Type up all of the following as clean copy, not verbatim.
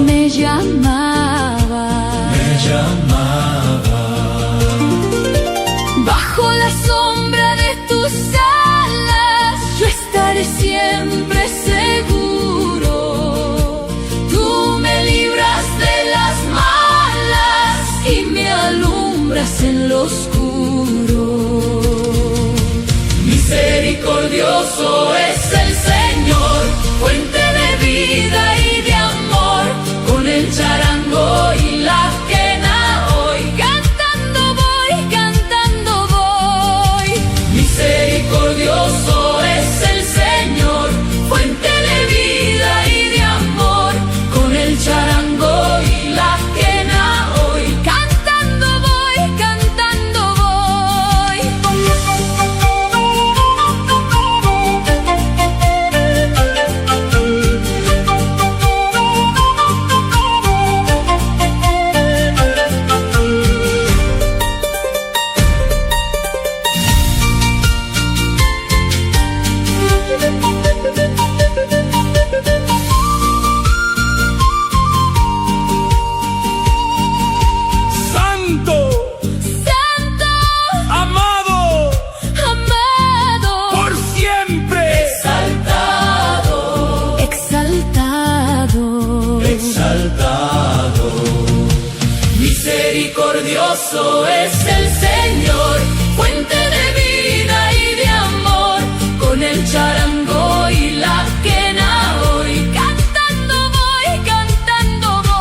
Me llamaba, bajo la sombra de tus alas yo estaré siempre seguro. Tú me libras de las malas y me alumbras en lo oscuro. Misericordioso es el Señor, fuente de vida y de amor, con el charango y la quena hoy cantando voy. Misericordioso es el Señor, fuente de vida y de amor, con el charango y la quena hoy cantando voy. Misericordioso es el Señor, fuente de vida y de amor, con el charango y la quena hoy cantando voy.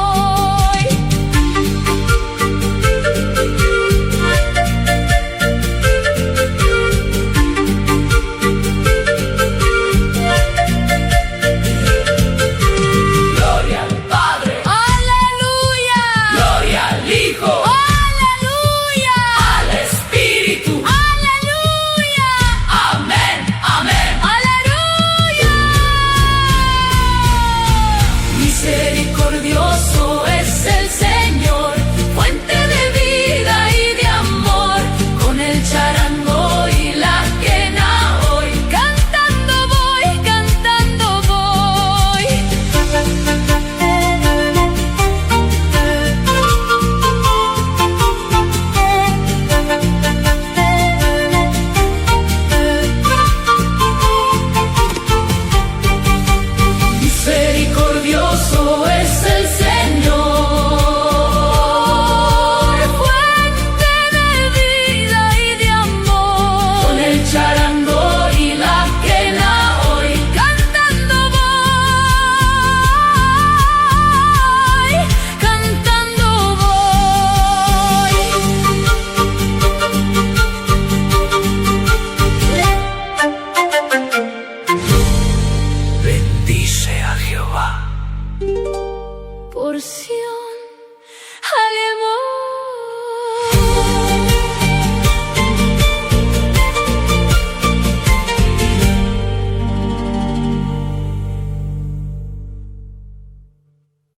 Gloria al Padre, aleluya, gloria al Hijo, aleluya, al Espíritu, aleluya, amén, aleluya. Misericordioso es el Señor, fuente de vida y de amor, con el charango y la quena hoy cantando voy. Misericordioso es el Señor, fuente de vida y de amor, con el charango y la quena hoy cantando voy. Bendice a Jehová por siempre.